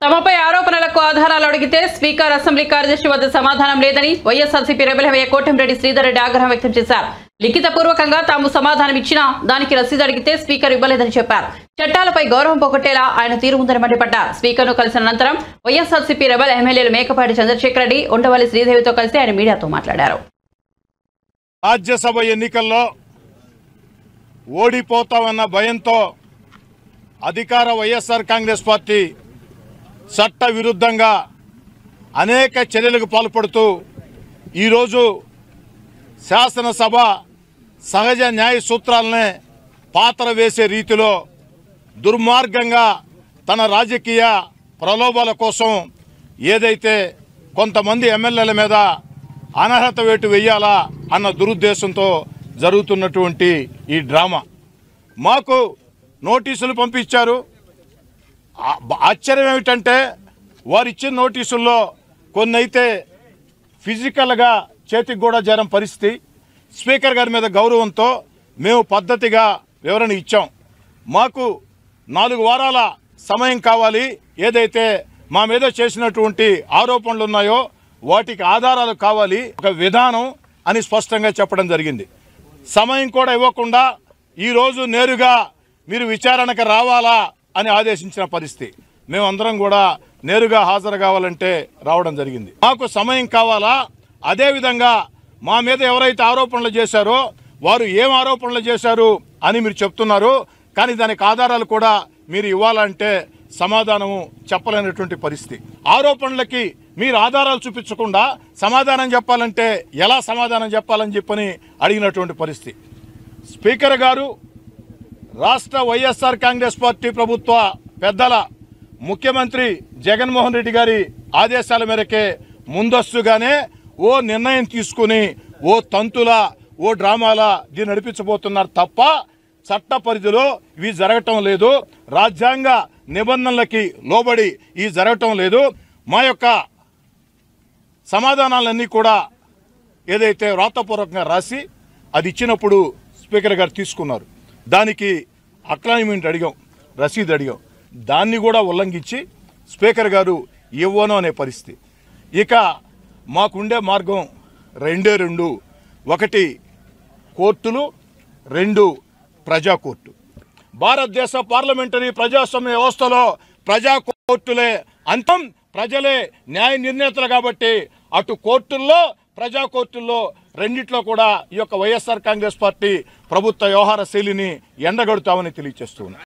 తమపై ఆరోపణలకు ఆధారాలు అడిగితే స్పీకర్ అసెంబ్లీ కార్యదర్శి వద్ద సమాధానం లేదని వైఎస్ఆర్సీపీ రెబెల్ ఎమ్మెల్యే కోటంరెడ్డి శ్రీధర్ రెడ్డి ఆగ్రహం వ్యక్తం చేశారు. లిఖితపూర్వకంగా తాము సమాధానం ఇచ్చినా దానికి రసీదు అడిగితే స్పీకర్ ఇవ్వలేదని చెప్పారు. చట్టాలపై గౌరవం పోగొట్టేలా ఆయన తీరు ఉందని మండిపడ్డారు. స్పీకర్ను కలిసిన అనంతరం వైఎస్ఆర్సీపీ రెబెల్ ఎమ్మెల్యేలు మేకపాటి చంద్రశేఖర్ రెడ్డి, ఉండవల్లి శ్రీదేవితో కలిసి ఆయన మీడియాతో మాట్లాడారు. రాజ్యసభ ఎన్నికల్లో ఓడిపోతామన్న భయంతో అధికార వైఎస్ఆర్ కాంగ్రెస్ పార్టీ చట్ట విరుద్ధంగా అనేక చర్యలకు పాల్పడుతూ ఈరోజు శాసనసభ సహజ న్యాయ సూత్రాలనే పాత్ర వేసే రీతిలో దుర్మార్గంగా తన రాజకీయ ప్రలోభాల కోసం ఏదైతే కొంతమంది ఎమ్మెల్యేల మీద అనర్హత వేటు వేయాలా అన్న దురుద్దేశంతో జరుగుతున్నటువంటి ఈ డ్రామా. మాకు నోటీసులు పంపించారు. ఆశ్చర్యం ఏమిటంటే వారు ఇచ్చిన నోటీసుల్లో కొన్ని అయితే ఫిజికల్గా చేతికి కూడా చేరం పరిస్థితి. స్పీకర్ గారి మీద గౌరవంతో మేము పద్ధతిగా వివరణ ఇచ్చాం. మాకు 4 వారాల సమయం కావాలి, ఏదైతే మా మీద చేసినటువంటి ఆరోపణలు ఉన్నాయో వాటికి ఆధారాలు కావాలి, ఒక విధానం అని స్పష్టంగా చెప్పడం జరిగింది. సమయం కూడా ఇవ్వకుండా ఈరోజు నేరుగా మీరు విచారణకు రావాలా అని ఆదేశించిన పరిస్థితి. మేమందరం కూడా నేరుగా హాజరు కావాలంటే రావడం జరిగింది. మాకు సమయం కావాలా, అదేవిధంగా మా మీద ఎవరైతే ఆరోపణలు చేశారో వారు ఏం ఆరోపణలు చేశారు అని మీరు చెప్తున్నారు, కానీ దానికి ఆధారాలు కూడా మీరు ఇవ్వాలంటే సమాధానము చెప్పలేనటువంటి పరిస్థితి. ఆరోపణలకి మీరు ఆధారాలు చూపించకుండా సమాధానం చెప్పాలంటే ఎలా సమాధానం చెప్పాలని చెప్పని అడిగినటువంటి పరిస్థితి. స్పీకర్ గారు రాష్ట్ర వైఎస్ఆర్ కాంగ్రెస్ పార్టీ ప్రభుత్వ పెద్దల ముఖ్యమంత్రి జగన్మోహన్ రెడ్డి గారి ఆదేశాల మేరకే ముందస్తుగానే ఓ నిర్ణయం తీసుకుని ఓ తంతులా ఓ డ్రామాలా దీన్ని నడిపించబోతున్నారు తప్ప చట్ట పరిధిలో ఇవి జరగటం లేదు. రాజ్యాంగ నిబంధనలకి లోబడి ఇవి జరగటం లేదు. మా యొక్క సమాధానాలన్నీ కూడా ఏదైతే వ్రాతపూర్వకంగా రాసి అది ఇచ్చినప్పుడు స్పీకర్ గారు తీసుకున్నారు. దానికి అక్నాలెడ్జ్‌మెంట్ అడిగాం, రసీదు అడిగాం. దాన్ని కూడా ఉల్లంఘించి స్పీకర్ గారు ఇవ్వను అనే పరిస్థితి. ఇక మాకుండే మార్గం రెండే రెండు. ఒకటి కోర్టులు, 2 ప్రజా కోర్టు. భారతదేశ పార్లమెంటరీ ప్రజాస్వామ్య వ్యవస్థలో ప్రజా కోర్టులే అంతం, ప్రజలే న్యాయ నిర్ణేతలు. కాబట్టి అటు కోర్టుల్లో ప్రజా కోర్టుల్లో రెండిట్లో కూడా ఈ యొక్క వైఎస్ఆర్ కాంగ్రెస్ పార్టీ ప్రభుత్వ వ్యవహార శైలిని ఎండగడుతామని తెలియజేస్తున్నారు.